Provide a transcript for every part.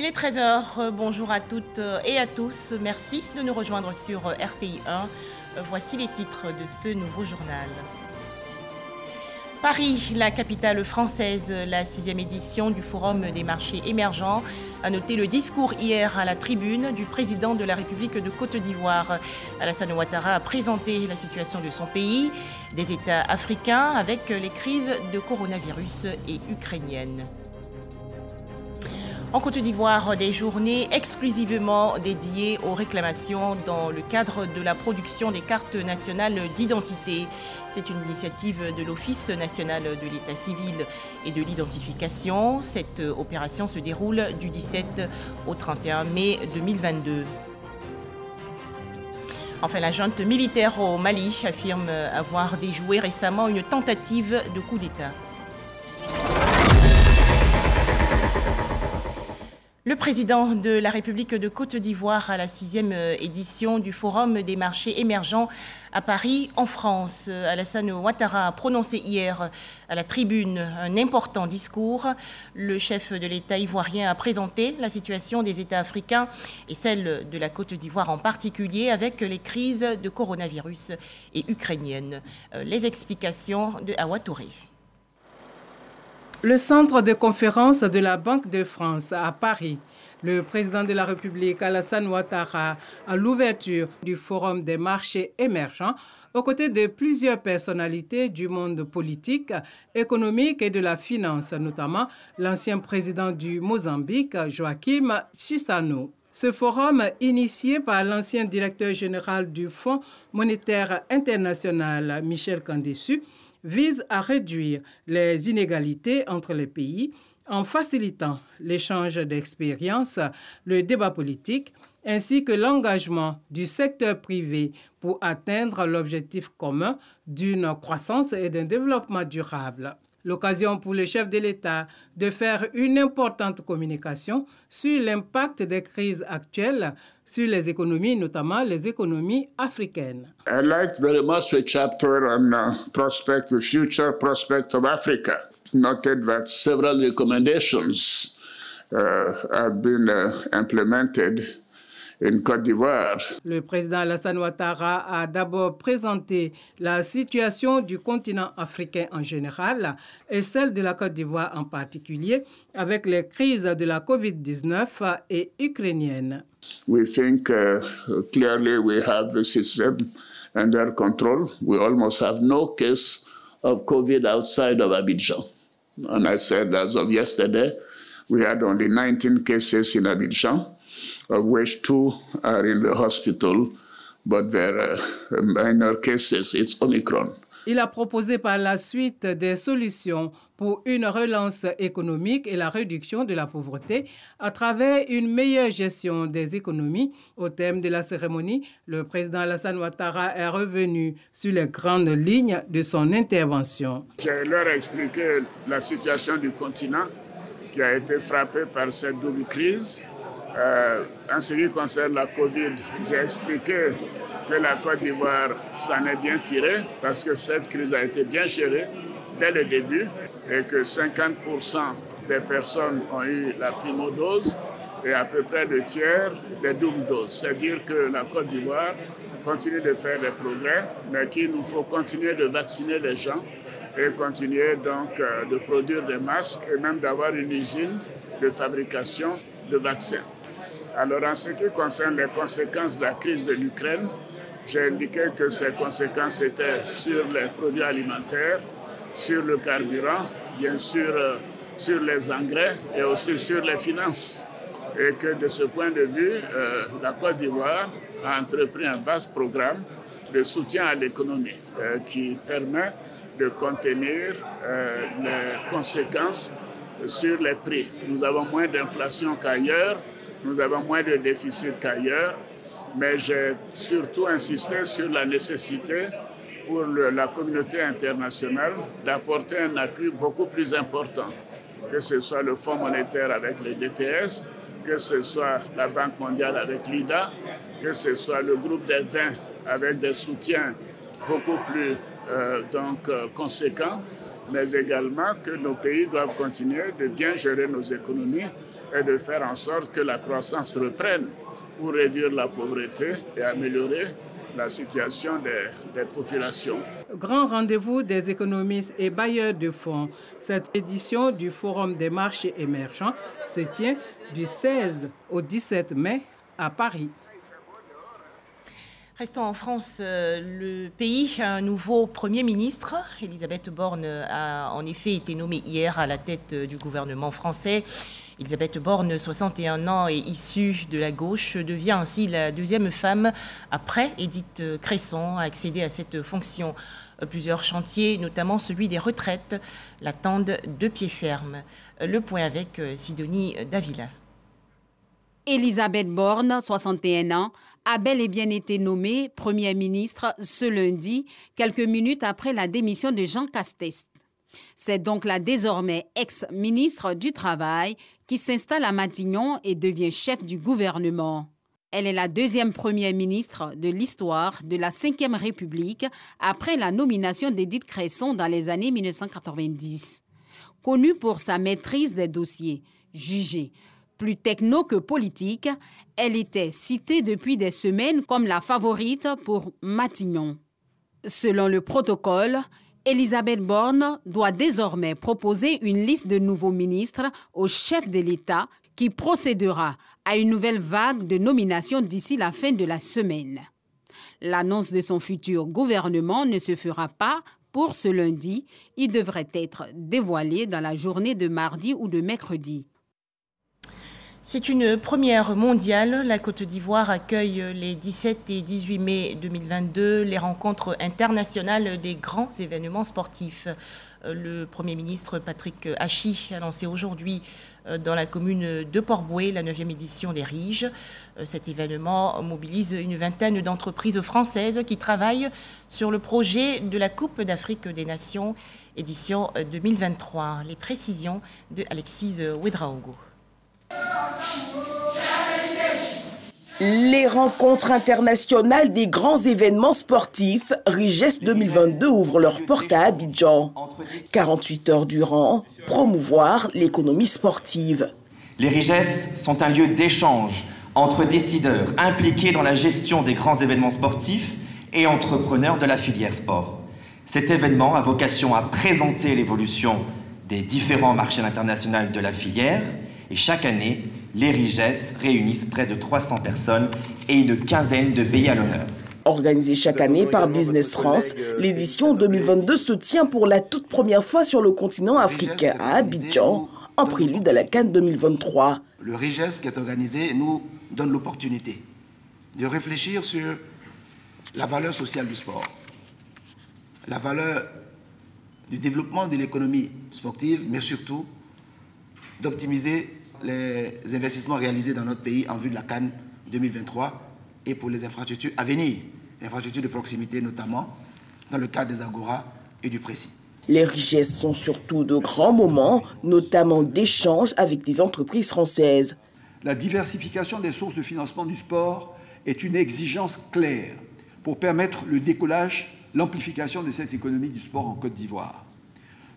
est 13 h, bonjour à toutes et à tous. Merci de nous rejoindre sur RTI 1. Voici les titres de ce nouveau journal. Paris, la capitale française, la 6e édition du Forum des marchés émergents, a noté le discours hier à la tribune du président de la République de Côte d'Ivoire. Alassane Ouattara a présenté la situation de son pays, des États africains avec les crises de coronavirus et ukrainienne. En Côte d'Ivoire, des journées exclusivement dédiées aux réclamations dans le cadre de la production des cartes nationales d'identité. C'est une initiative de l'Office national de l'état civil et de l'identification. Cette opération se déroule du 17 au 31 mai 2022. Enfin, la junte militaire au Mali affirme avoir déjoué récemment une tentative de coup d'État. Le président de la République de Côte d'Ivoire à la 6e édition du Forum des marchés émergents à Paris, en France. Alassane Ouattara a prononcé hier à la tribune un important discours. Le chef de l'État ivoirien a présenté la situation des États africains et celle de la Côte d'Ivoire en particulier avec les crises de coronavirus et ukrainienne. Les explications de Awa Touré. Le centre de conférence de la Banque de France à Paris, le président de la République Alassane Ouattara à l'ouverture du Forum des marchés émergents aux côtés de plusieurs personnalités du monde politique, économique et de la finance, notamment l'ancien président du Mozambique, Joaquim Chissano. Ce forum, initié par l'ancien directeur général du Fonds monétaire international, Michel Kandessu, vise à réduire les inégalités entre les pays en facilitant l'échange d'expériences, le débat politique, ainsi que l'engagement du secteur privé pour atteindre l'objectif commun d'une croissance et d'un développement durable. L'occasion pour le chef de l'État de faire une importante communication sur l'impact des crises actuelles sur les économies, notamment les économies africaines. I liked very much the chapter on the future prospect of Africa. Noted that several recommendations have been implemented in Côte d'Ivoire. Le président Alassane Ouattara a d'abord présenté la situation du continent africain en général et celle de la Côte d'Ivoire en particulier, avec les crises de la COVID-19 et ukrainienne. We think clearly we have the system under control. We almost have no case of COVID outside of Abidjan. And I said as of yesterday, we had only 19 cases in Abidjan, of which 2 are in the hospital, but they're minor cases. It's Omicron. Il a proposé par la suite des solutions pour une relance économique et la réduction de la pauvreté à travers une meilleure gestion des économies. Au thème de la cérémonie, le président Alassane Ouattara est revenu sur les grandes lignes de son intervention. Je leur ai expliqué la situation du continent qui a été frappé par cette double crise. En ce qui concerne la COVID, j'ai expliqué que la Côte d'Ivoire s'en est bien tirée parce que cette crise a été bien gérée dès le début et que 50% des personnes ont eu la primo-dose et à peu près le tiers des doubles-doses. C'est-à-dire que la Côte d'Ivoire continue de faire des progrès, mais qu'il nous faut continuer de vacciner les gens et continuer donc de produire des masques et même d'avoir une usine de fabrication de vaccins. Alors, en ce qui concerne les conséquences de la crise de l'Ukraine, j'ai indiqué que ces conséquences étaient sur les produits alimentaires, sur le carburant, bien sûr sur les engrais et aussi sur les finances. Et que de ce point de vue, la Côte d'Ivoire a entrepris un vaste programme de soutien à l'économie qui permet de contenir les conséquences sur les prix. Nous avons moins d'inflation qu'ailleurs. Nous avons moins de déficit qu'ailleurs, mais j'ai surtout insisté sur la nécessité pour la communauté internationale d'apporter un appui beaucoup plus important, que ce soit le Fonds monétaire avec le DTS, que ce soit la Banque mondiale avec l'IDA, que ce soit le groupe des 20 avec des soutiens beaucoup plus conséquents, mais également que nos pays doivent continuer de bien gérer nos économies et de faire en sorte que la croissance reprenne pour réduire la pauvreté et améliorer la situation des populations. Grand rendez-vous des économistes et bailleurs de fonds. Cette édition du Forum des marchés émergents se tient du 16 au 17 mai à Paris. Restons en France, le pays a un nouveau Premier ministre. Elisabeth Borne a en effet été nommée hier à la tête du gouvernement français. Elisabeth Borne, 61 ans et issue de la gauche, devient ainsi la deuxième femme après Édith Cresson à accéder à cette fonction. Plusieurs chantiers, notamment celui des retraites, l'attendent de pied ferme. Le point avec Sidonie Davila. Elisabeth Borne, 61 ans, a bel et bien été nommée Premier ministre ce lundi, quelques minutes après la démission de Jean Castex. C'est donc la désormais ex-ministre du Travail qui s'installe à Matignon et devient chef du gouvernement. Elle est la deuxième première ministre de l'histoire de la Ve République après la nomination d'Édith Cresson dans les années 1990. Connue pour sa maîtrise des dossiers jugés plus techno que politique, elle était citée depuis des semaines comme la favorite pour Matignon. Selon le protocole, Elisabeth Borne doit désormais proposer une liste de nouveaux ministres au chef de l'État qui procédera à une nouvelle vague de nominations d'ici la fin de la semaine. L'annonce de son futur gouvernement ne se fera pas pour ce lundi. Il devrait être dévoilé dans la journée de mardi ou de mercredi. C'est une première mondiale. La Côte d'Ivoire accueille les 17 et 18 mai 2022 les rencontres internationales des grands événements sportifs. Le Premier ministre Patrick Hachi a lancé aujourd'hui dans la commune de Port-Bouët la 9e édition des RIGE. Cet événement mobilise une vingtaine d'entreprises françaises qui travaillent sur le projet de la Coupe d'Afrique des Nations, édition 2023. Les précisions de Alexis Ouedraogo. Les rencontres internationales des grands événements sportifs, RIGES 2022, ouvrent leurs portes à Abidjan. 48 heures durant, promouvoir l'économie sportive. Les RIGES sont un lieu d'échange entre décideurs impliqués dans la gestion des grands événements sportifs et entrepreneurs de la filière sport. Cet événement a vocation à présenter l'évolution des différents marchés internationaux de la filière. Et chaque année, les RIGES réunissent près de 300 personnes et une quinzaine de pays à l'honneur. Organisée chaque année par Business France, l'édition 2022 se tient pour la toute première fois sur le continent africain à Abidjan, en prélude à la CAN 2023. Le RIGES qui est organisé nous donne l'opportunité de réfléchir sur la valeur sociale du sport, la valeur du développement de l'économie sportive, mais surtout d'optimiser les investissements réalisés dans notre pays en vue de la CAN 2023 et pour les infrastructures à venir, infrastructures de proximité notamment, dans le cadre des Agora et du Précis. Les RIGES sont surtout de grands moments, notamment d'échanges avec des entreprises françaises. La diversification des sources de financement du sport est une exigence claire pour permettre le décollage, l'amplification de cette économie du sport en Côte d'Ivoire.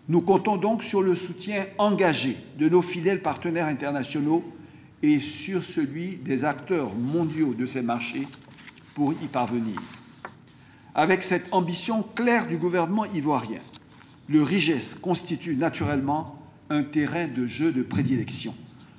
Nous comptons donc sur le soutien engagé de nos fidèles partenaires internationaux et sur celui des acteurs mondiaux de ces marchés pour y parvenir. Avec cette ambition claire du gouvernement ivoirien, le RIGES constitue naturellement un terrain de jeu de prédilection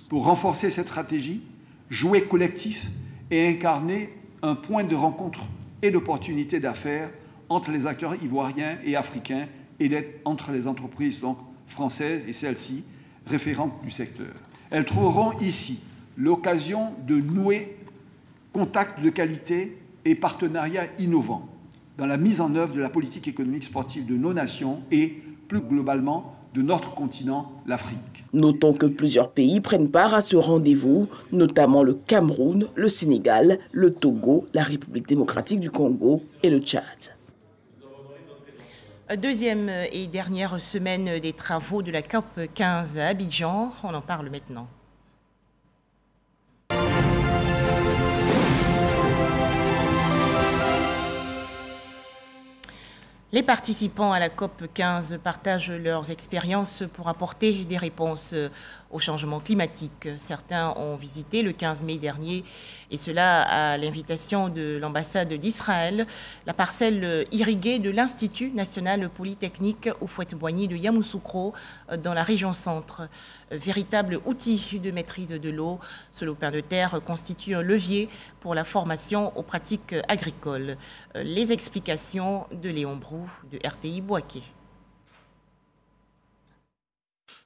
pour renforcer cette stratégie, jouer collectif et incarner un point de rencontre et d'opportunité d'affaires entre les acteurs ivoiriens et africains et entre les entreprises donc, françaises et celles-ci référentes du secteur. Elles trouveront ici l'occasion de nouer contacts de qualité et partenariats innovants dans la mise en œuvre de la politique économique sportive de nos nations et, plus globalement, de notre continent, l'Afrique. Notons que plusieurs pays prennent part à ce rendez-vous, notamment le Cameroun, le Sénégal, le Togo, la République démocratique du Congo et le Tchad. Deuxième et dernière semaine des travaux de la COP 15 à Abidjan. On en parle maintenant. Les participants à la COP 15 partagent leurs expériences pour apporter des réponses au changement climatique. Certains ont visité le 15 mai dernier, et cela à l'invitation de l'ambassade d'Israël, la parcelle irriguée de l'Institut national polytechnique Houphouët-Boigny de Yamoussoukro dans la région centre. Véritable outil de maîtrise de l'eau, ce lopin de terre constitue un levier pour la formation aux pratiques agricoles. Les explications de Léon Brou de RTI Bouaké.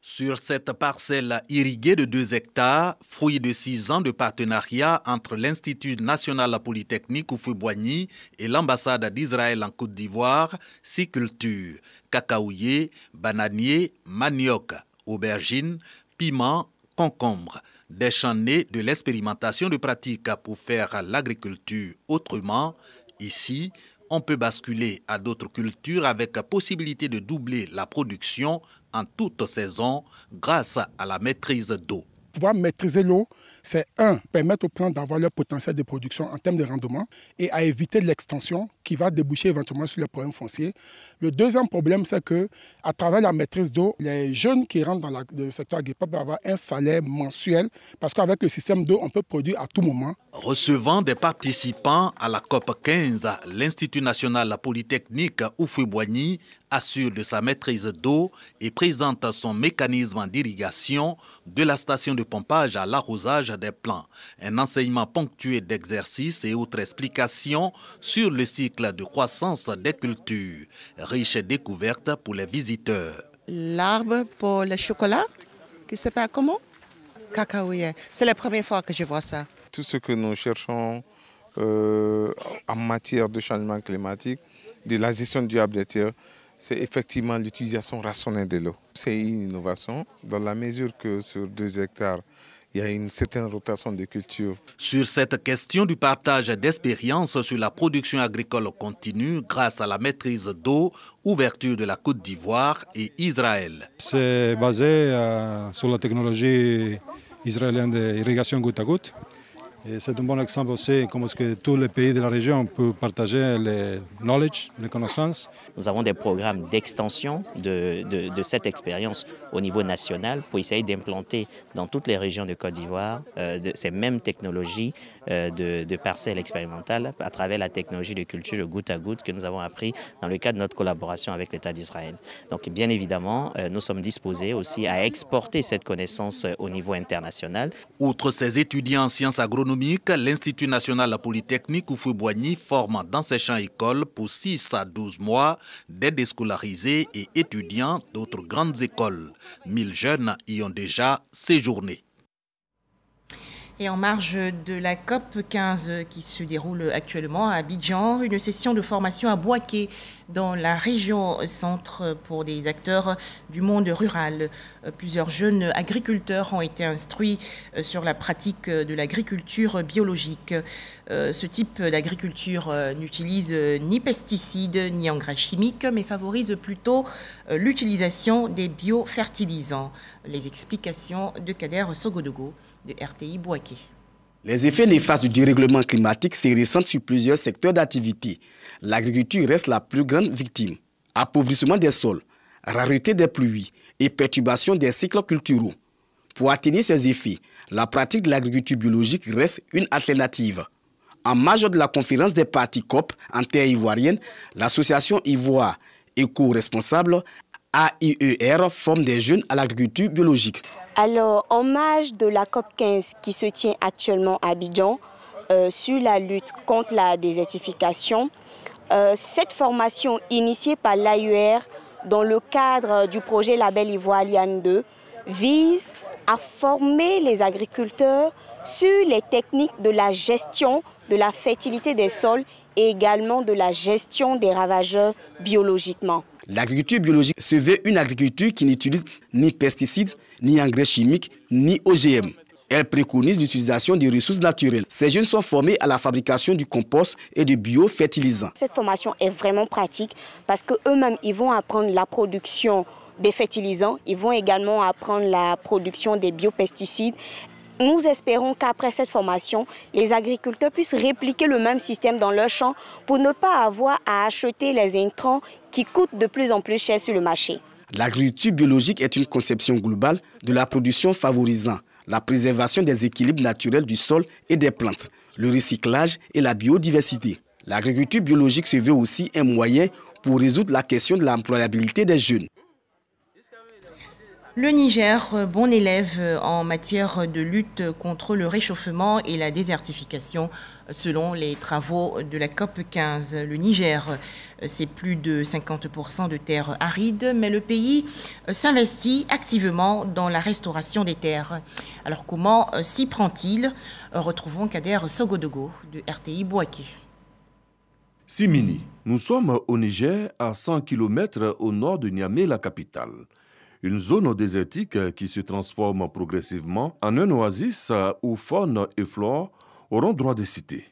Sur cette parcelle irriguée de 2 hectares, fruit de 6 ans de partenariat entre l'Institut national polytechnique Houphouët-Boigny et l'ambassade d'Israël en Côte d'Ivoire, 6 cultures, cacaoyer, bananier, manioc, aubergine, piment, concombre. Des champs nés de l'expérimentation de pratiques pour faire l'agriculture autrement. Ici, on peut basculer à d'autres cultures avec possibilité de doubler la production en toute saison grâce à la maîtrise d'eau. Pouvoir maîtriser l'eau, c'est permettre aux plantes d'avoir leur potentiel de production en termes de rendement et à éviter l'extension qui va déboucher éventuellement sur les problèmes fonciers. Le deuxième problème, c'est qu'à travers la maîtrise d'eau, les jeunes qui rentrent dans le secteur agricole peuvent avoir un salaire mensuel parce qu'avec le système d'eau, on peut produire à tout moment. Recevant des participants à la COP 15, l'Institut national polytechnique Houphouët-Boigny assure de sa maîtrise d'eau et présente son mécanisme d'irrigation de la station de pompage à l'arrosage des plants. Un enseignement ponctué d'exercices et autres explications sur le cycle de croissance des cultures. Riche découverte pour les visiteurs. L'arbre pour le chocolat, qui s'appelle comment? Cacaoyer. C'est la première fois que je vois ça. Tout ce que nous cherchons en matière de changement climatique, de la gestion durable des terres, c'est effectivement l'utilisation rationnelle de l'eau. C'est une innovation dans la mesure que sur 2 hectares, il y a une certaine rotation de culture. Sur cette question du partage d'expériences sur la production agricole continue grâce à la maîtrise d'eau, ouverture de la Côte d'Ivoire et Israël. C'est basé sur la technologie israélienne d'irrigation goutte à goutte. Et c'est un bon exemple aussi comment est-ce que tous les pays de la région peuvent partager les knowledge, les connaissances. Nous avons des programmes d'extension de cette expérience au niveau national pour essayer d'implanter dans toutes les régions de Côte d'Ivoire ces mêmes technologies de parcelles expérimentales à travers la technologie de culture de goutte à goutte que nous avons appris dans le cadre de notre collaboration avec l'État d'Israël. Donc bien évidemment, nous sommes disposés aussi à exporter cette connaissance au niveau international. Outre ces étudiants en sciences agronomiques, l'Institut national polytechnique Houphouët-Boigny forme dans ses champs écoles pour 6 à 12 mois des déscolarisés et étudiants d'autres grandes écoles. 1000 jeunes y ont déjà séjourné. Et en marge de la COP 15 qui se déroule actuellement à Abidjan, une session de formation à Bouaké dans la région centre pour des acteurs du monde rural. Plusieurs jeunes agriculteurs ont été instruits sur la pratique de l'agriculture biologique. Ce type d'agriculture n'utilise ni pesticides ni engrais chimiques, mais favorise plutôt l'utilisation des biofertilisants. Les explications de Kader Sogodogo de RTI Bouaké. Les effets néfastes du dérèglement climatique se ressentent sur plusieurs secteurs d'activité. L'agriculture reste la plus grande victime. Appauvrissement des sols, rareté des pluies et perturbation des cycles culturels. Pour atténuer ces effets, la pratique de l'agriculture biologique reste une alternative. En marge de la conférence des parties COP en terre ivoirienne, l'association Ivoire éco-responsable AIER forme des jeunes à l'agriculture biologique. Alors, en marge de la COP 15 qui se tient actuellement à Abidjan, sur la lutte contre la désertification, cette formation initiée par l'AIER dans le cadre du projet Label Ivoire Liane 2 vise à former les agriculteurs sur les techniques de la gestion de la fertilité des sols et également de la gestion des ravageurs biologiquement. L'agriculture biologique se veut une agriculture qui n'utilise ni pesticides, ni engrais chimiques, ni OGM. Elle préconise l'utilisation des ressources naturelles. Ces jeunes sont formés à la fabrication du compost et de biofertilisants. Cette formation est vraiment pratique parce qu'eux-mêmes, ils vont apprendre la production des fertilisants, ils vont également apprendre la production des biopesticides Nous espérons qu'après cette formation, les agriculteurs puissent répliquer le même système dans leurs champs pour ne pas avoir à acheter les intrants qui coûtent de plus en plus cher sur le marché. L'agriculture biologique est une conception globale de la production favorisant la préservation des équilibres naturels du sol et des plantes, le recyclage et la biodiversité. L'agriculture biologique se veut aussi un moyen pour résoudre la question de l'employabilité des jeunes. Le Niger, bon élève en matière de lutte contre le réchauffement et la désertification, selon les travaux de la COP 15. Le Niger, c'est plus de 50% de terres arides, mais le pays s'investit activement dans la restauration des terres. Alors comment s'y prend-il? Retrouvons Kader Sogodogo de RTI Bouaké. Simini, nous sommes au Niger, à 100 km au nord de Niamey, la capitale. Une zone désertique qui se transforme progressivement en un oasis où faune et flore auront droit de cité.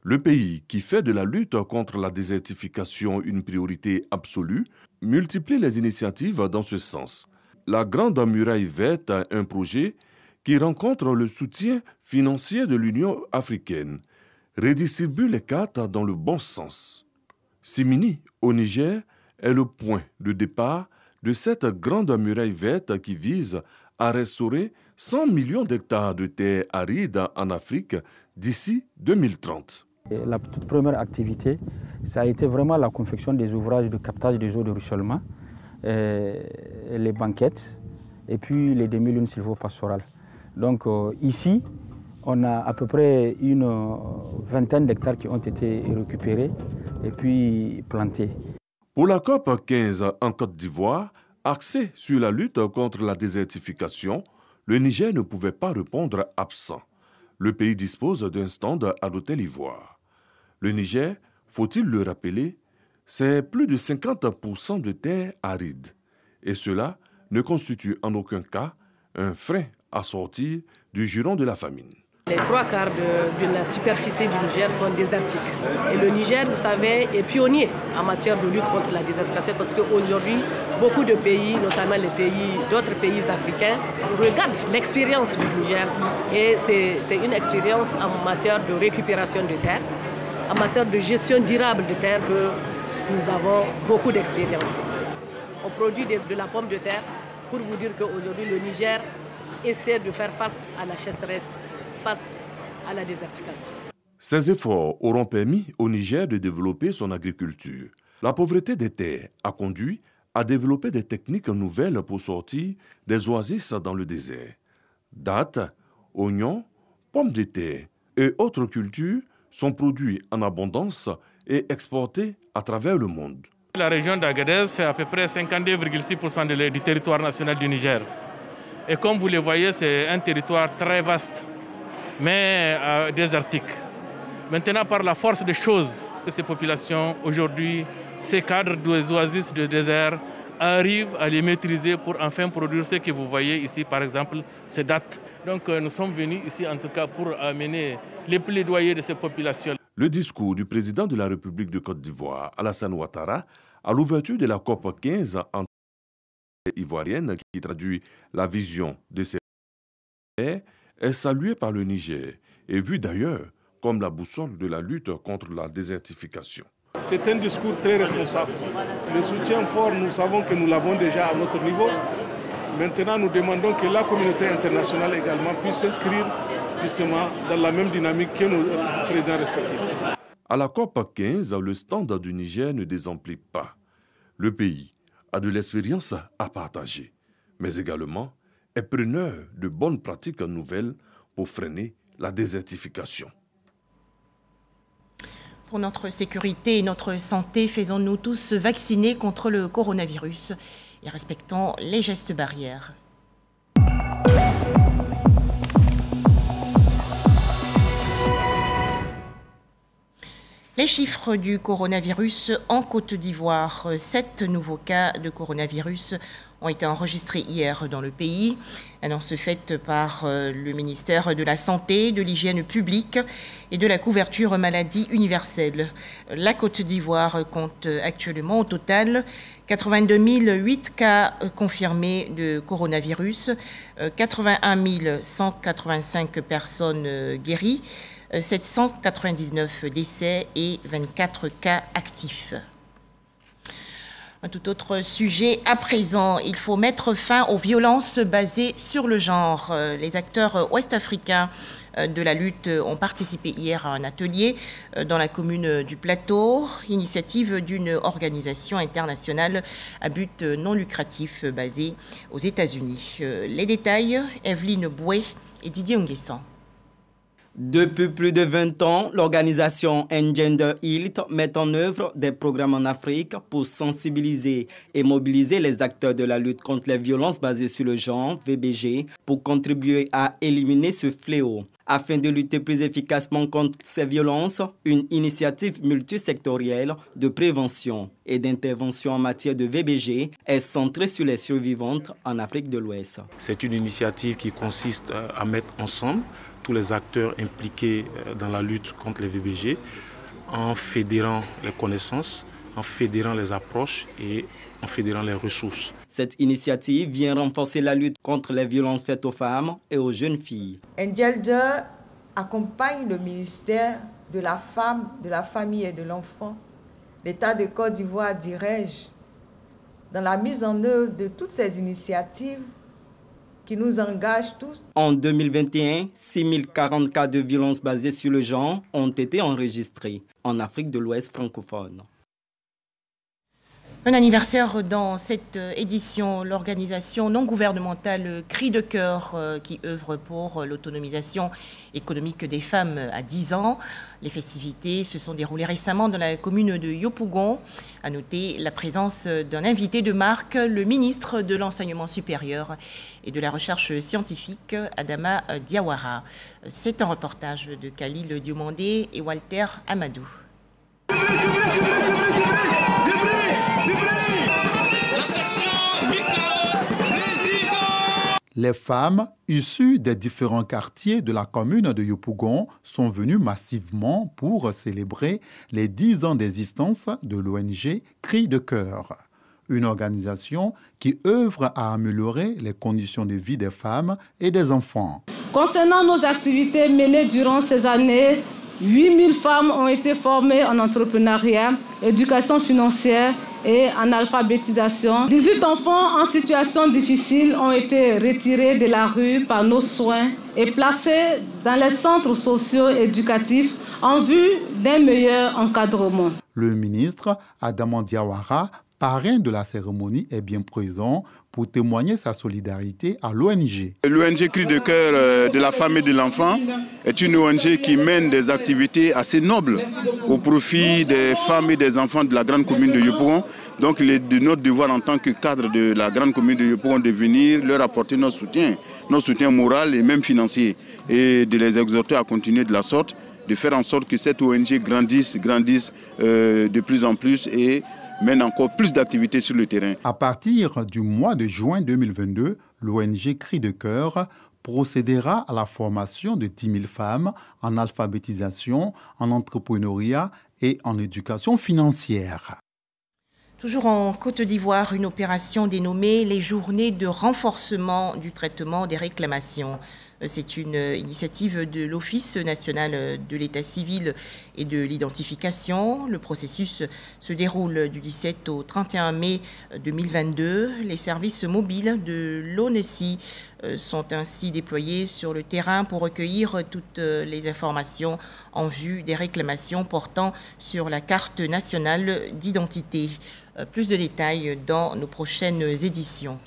Le pays, qui fait de la lutte contre la désertification une priorité absolue, multiplie les initiatives dans ce sens. La Grande Muraille Verte, un projet qui rencontre le soutien financier de l'Union africaine, redistribue les cartes dans le bon sens. Simini, au Niger, est le point de départ de cette grande muraille verte qui vise à restaurer 100 millions d'hectares de terres arides en Afrique d'ici 2030. La toute première activité, ça a été vraiment la confection des ouvrages de captage des eaux de ruissellement, les banquettes et puis les demi-lunes sylvopastorales. Donc ici, on a à peu près une vingtaine d'hectares qui ont été récupérés et puis plantés. Pour la COP 15 en Côte d'Ivoire, axée sur la lutte contre la désertification, le Niger ne pouvait pas répondre absent. Le pays dispose d'un stand à l'Hôtel Ivoire. Le Niger, faut-il le rappeler, c'est plus de 50% de terres arides. Et cela ne constitue en aucun cas un frein à sortir du giron de la famine. Les 3/4 de la superficie du Niger sont désertiques. Et le Niger, vous savez, est pionnier en matière de lutte contre la désertification parce qu'aujourd'hui, beaucoup de pays, notamment d'autres pays africains, regardent l'expérience du Niger. Et c'est une expérience en matière de récupération de terres, en matière de gestion durable de terres que nous avons beaucoup d'expérience. On produit de la pomme de terre pour vous dire qu'aujourd'hui, le Niger essaie de faire face à la sécheresse, face à la désertification. Ces efforts auront permis au Niger de développer son agriculture. La pauvreté des terres a conduit à développer des techniques nouvelles pour sortir des oasis dans le désert. Dattes, oignons, pommes de terre et autres cultures sont produits en abondance et exportés à travers le monde. La région d'Agadez fait à peu près 52,6% du territoire national du Niger. Et comme vous le voyez, c'est un territoire très vaste, mais désertique. Maintenant, par la force des choses, ces populations, aujourd'hui, ces cadres des oasis de désert arrivent à les maîtriser pour enfin produire ce que vous voyez ici, par exemple, ces dattes. Donc nous sommes venus ici, en tout cas, pour amener les plaidoyers de ces populations. Le discours du président de la République de Côte d'Ivoire, Alassane Ouattara, à l'ouverture de la COP 15 en ivoirienne, qui traduit la vision de ces est salué par le Niger et vu d'ailleurs comme la boussole de la lutte contre la désertification. C'est un discours très responsable. Le soutien fort, nous savons que nous l'avons déjà à notre niveau. Maintenant, nous demandons que la communauté internationale également puisse s'inscrire justement dans la même dynamique que nos présidents respectifs. À la COP 15, le stand du Niger ne désemplit pas. Le pays a de l'expérience à partager, mais également est preneur de bonnes pratiques nouvelles pour freiner la désertification. Pour notre sécurité et notre santé, faisons-nous tous vacciner contre le coronavirus et respectons les gestes barrières. Les chiffres du coronavirus en Côte d'Ivoire. 7 nouveaux cas de coronavirus ont été enregistrés hier dans le pays. Annonce faite par le ministère de la Santé, de l'Hygiène publique et de la couverture maladie universelle. La Côte d'Ivoire compte actuellement au total 82 008 cas confirmés de coronavirus, 81 185 personnes guéries, 799 décès et 24 cas actifs. Un tout autre sujet à présent, il faut mettre fin aux violences basées sur le genre. Les acteurs ouest-africains de la lutte ont participé hier à un atelier dans la commune du Plateau, initiative d'une organisation internationale à but non lucratif basée aux États-Unis. Les détails, Evelyne Boué et Didier Nguessan. Depuis plus de 20 ans, l'organisation Engender Health met en œuvre des programmes en Afrique pour sensibiliser et mobiliser les acteurs de la lutte contre les violences basées sur le genre, VBG, pour contribuer à éliminer ce fléau. Afin de lutter plus efficacement contre ces violences, une initiative multisectorielle de prévention et d'intervention en matière de VBG est centrée sur les survivantes en Afrique de l'Ouest. C'est une initiative qui consiste à mettre ensemble tous les acteurs impliqués dans la lutte contre les VBG en fédérant les connaissances, en fédérant les approches et en fédérant les ressources. Cette initiative vient renforcer la lutte contre les violences faites aux femmes et aux jeunes filles. Engender accompagne le ministère de la Femme, de la Famille et de l'Enfant, l'État de Côte d'Ivoire, dirais-je, dans la mise en œuvre de toutes ces initiatives qui nous engagent tous. En 2021, 6040 cas de violences basées sur le genre ont été enregistrés en Afrique de l'Ouest francophone. Un anniversaire dans cette édition, l'organisation non gouvernementale Cri de cœur qui œuvre pour l'autonomisation économique des femmes à 10 ans. Les festivités se sont déroulées récemment dans la commune de Yopougon. À noter la présence d'un invité de marque, le ministre de l'Enseignement supérieur et de la Recherche scientifique, Adama Diawara. C'est un reportage de Khalil Diomandé et Walter Amadou. Les femmes issues des différents quartiers de la commune de Yopougon sont venues massivement pour célébrer les 10 ans d'existence de l'ONG Cri de cœur, une organisation qui œuvre à améliorer les conditions de vie des femmes et des enfants. Concernant nos activités menées durant ces années, 8000 femmes ont été formées en entrepreneuriat, éducation financière et en alphabétisation. 18 enfants en situation difficile ont été retirés de la rue par nos soins et placés dans les centres sociaux éducatifs en vue d'un meilleur encadrement. Le ministre Adama Diawara, parrain de la cérémonie, est bien présent pour témoigner sa solidarité à l'ONG. L'ONG Cri de cœur de la femme et de l'enfant est une ONG qui mène des activités assez nobles au profit des femmes et des enfants de la grande commune de Yopougon. Donc il est de notre devoir en tant que cadre de la grande commune de Yopougon de venir leur apporter notre soutien moral et même financier, et de les exhorter à continuer de la sorte, de faire en sorte que cette ONG grandisse de plus en plus et mène encore plus d'activités sur le terrain. À partir du mois de juin 2022, l'ONG Cri de cœur procédera à la formation de 10 000 femmes en alphabétisation, en entrepreneuriat et en éducation financière. Toujours en Côte d'Ivoire, une opération dénommée les Journées de renforcement du traitement des réclamations. C'est une initiative de l'Office national de l'état civil et de l'identification. Le processus se déroule du 17 au 31 mai 2022. Les services mobiles de l'ONESI sont ainsi déployés sur le terrain pour recueillir toutes les informations en vue des réclamations portant sur la carte nationale d'identité. Plus de détails dans nos prochaines éditions.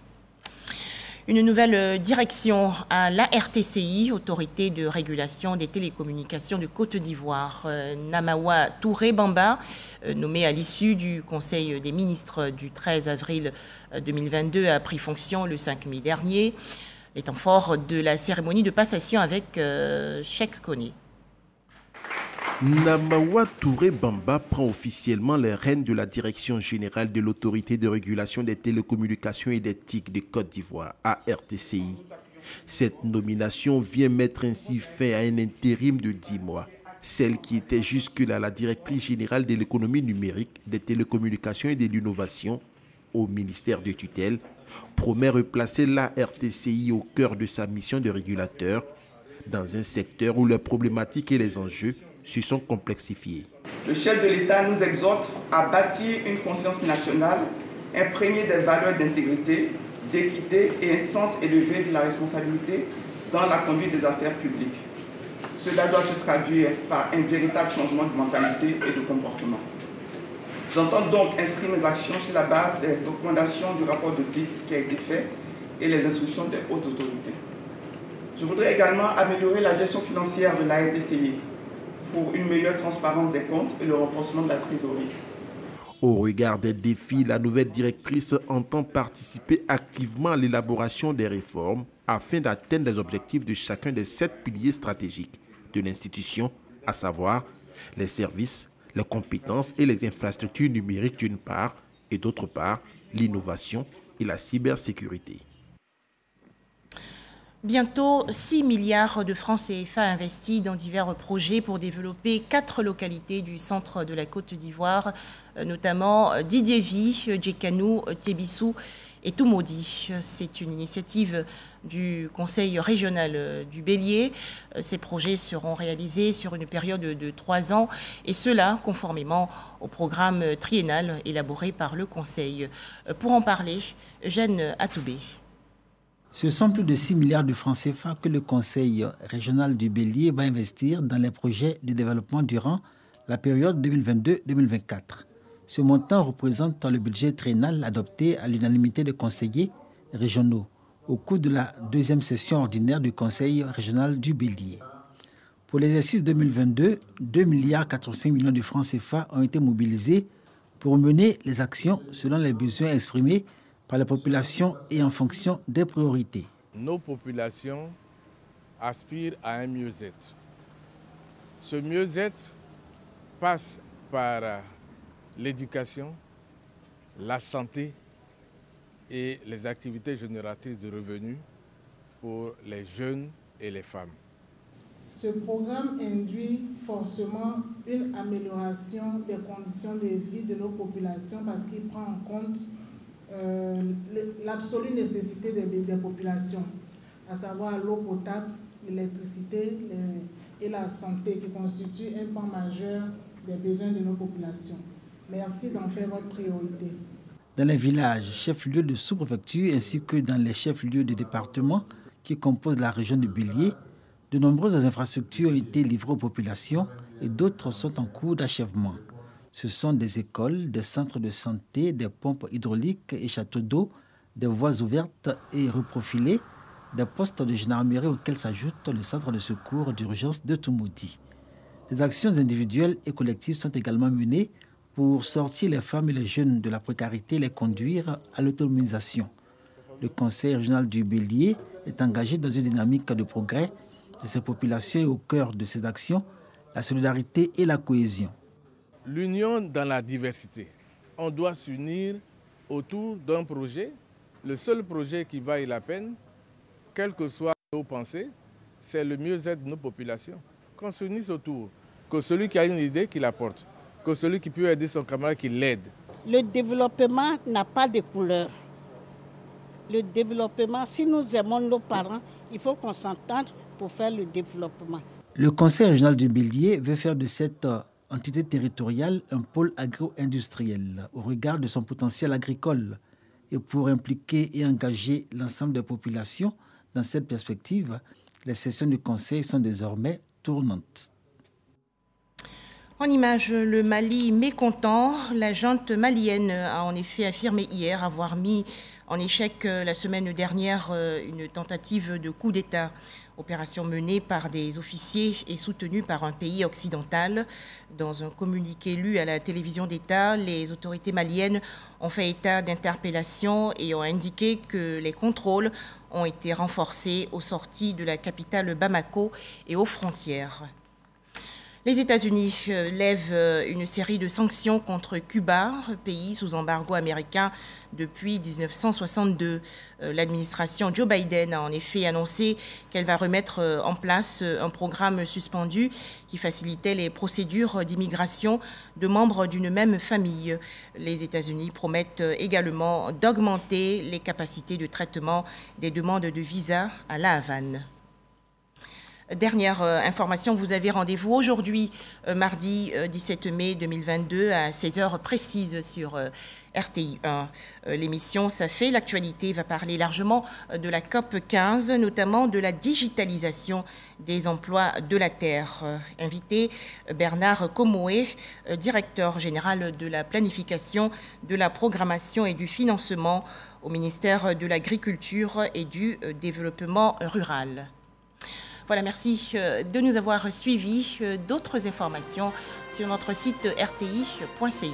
Une nouvelle direction à l'ARTCI, Autorité de régulation des télécommunications de Côte d'Ivoire. Namawa Touré Bamba, nommé à l'issue du Conseil des ministres du 13 avril 2022, a pris fonction le 5 mai dernier. Les temps forts de la cérémonie de passation avec Cheikh Koné. Namawa Touré Bamba prend officiellement les rênes de la direction générale de l'autorité de régulation des télécommunications et des TIC de Côte d'Ivoire, ARTCI. Cette nomination vient mettre ainsi fin à un intérim de 10 mois. Celle qui était jusque-là la directrice générale de l'économie numérique, des télécommunications et de l'innovation au ministère de tutelle promet replacer l'ARTCI au cœur de sa mission de régulateur dans un secteur où les problématiques et les enjeux se sont complexifiés. Le chef de l'État nous exhorte à bâtir une conscience nationale imprégnée des valeurs d'intégrité, d'équité et un sens élevé de la responsabilité dans la conduite des affaires publiques. Cela doit se traduire par un véritable changement de mentalité et de comportement. J'entends donc inscrire mes actions sur la base des recommandations du rapport d'audit qui a été fait et les instructions des hautes autorités. Je voudrais également améliorer la gestion financière de la RTCI pour une meilleure transparence des comptes et le renforcement de la trésorerie. Au regard des défis, la nouvelle directrice entend participer activement à l'élaboration des réformes afin d'atteindre les objectifs de chacun des 7 piliers stratégiques de l'institution, à savoir les services, les compétences et les infrastructures numériques d'une part et d'autre part l'innovation et la cybersécurité. Bientôt 6 milliards de francs CFA investis dans divers projets pour développer 4 localités du centre de la Côte d'Ivoire, notamment Didiévi, Djekanou, Tébissou et Toumaudi. C'est une initiative du Conseil régional du Bélier. Ces projets seront réalisés sur une période de 3 ans et cela conformément au programme triennal élaboré par le Conseil. Pour en parler, Eugène Atoubé. Ce sont plus de 6 milliards de francs CFA que le Conseil régional du Bélier va investir dans les projets de développement durant la période 2022-2024. Ce montant représente le budget triennal adopté à l'unanimité des conseillers régionaux au cours de la 2e session ordinaire du Conseil régional du Bélier. Pour l'exercice 2022, 2,45 milliards de francs CFA ont été mobilisés pour mener les actions selon les besoins exprimés par la population et en fonction des priorités. Nos populations aspirent à un mieux-être. Ce mieux-être passe par l'éducation, la santé et les activités génératrices de revenus pour les jeunes et les femmes. Ce programme induit forcément une amélioration des conditions de vie de nos populations parce qu'il prend en compte l'absolue nécessité des populations, à savoir l'eau potable, l'électricité et la santé qui constituent un pan majeur des besoins de nos populations. Merci d'en faire votre priorité. Dans les villages, chefs-lieux de sous-préfecture ainsi que dans les chefs-lieux de département qui composent la région du Bélier, de nombreuses infrastructures ont été livrées aux populations et d'autres sont en cours d'achèvement. Ce sont des écoles, des centres de santé, des pompes hydrauliques et châteaux d'eau, des voies ouvertes et reprofilées, des postes de gendarmerie auxquels s'ajoute le centre de secours d'urgence de Toumaudi. Des actions individuelles et collectives sont également menées pour sortir les femmes et les jeunes de la précarité et les conduire à l'autonomisation. Le Conseil régional du Bélier est engagé dans une dynamique de progrès de ces populations et au cœur de ces actions, la solidarité et la cohésion. L'union dans la diversité. On doit s'unir autour d'un projet. Le seul projet qui vaille la peine, quelles que soient nos pensées, c'est le mieux-être de nos populations. Qu'on s'unisse autour, que celui qui a une idée, qu'il apporte, que celui qui peut aider son camarade, qu'il l'aide. Le développement n'a pas de couleur. Le développement, si nous aimons nos parents, il faut qu'on s'entende pour faire le développement. Le Conseil régional du Bélier veut faire de cette entité territoriale un pôle agro-industriel au regard de son potentiel agricole. Et pour impliquer et engager l'ensemble des populations dans cette perspective, les sessions du Conseil sont désormais tournantes. En image, le Mali mécontent, la junte malienne a en effet affirmé hier avoir mis en échec la semaine dernière une tentative de coup d'État. Opération menée par des officiers et soutenue par un pays occidental. Dans un communiqué lu à la télévision d'État, les autorités maliennes ont fait état d'interpellations et ont indiqué que les contrôles ont été renforcés aux sorties de la capitale Bamako et aux frontières. Les États-Unis lèvent une série de sanctions contre Cuba, pays sous embargo américain depuis 1962. L'administration Joe Biden a en effet annoncé qu'elle va remettre en place un programme suspendu qui facilitait les procédures d'immigration de membres d'une même famille. Les États-Unis promettent également d'augmenter les capacités de traitement des demandes de visa à La Havane. Dernière information, vous avez rendez-vous aujourd'hui, mardi 17 mai 2022 à 16h précises sur RTI 1. L'émission Ça fait l'actualité va parler largement de la COP 15, notamment de la digitalisation des emplois de la terre. Invité Bernard Comoé, directeur général de la planification, de la programmation et du financement au ministère de l'Agriculture et du Développement rural. Voilà, merci de nous avoir suivis. D'autres informations sur notre site rti.ci.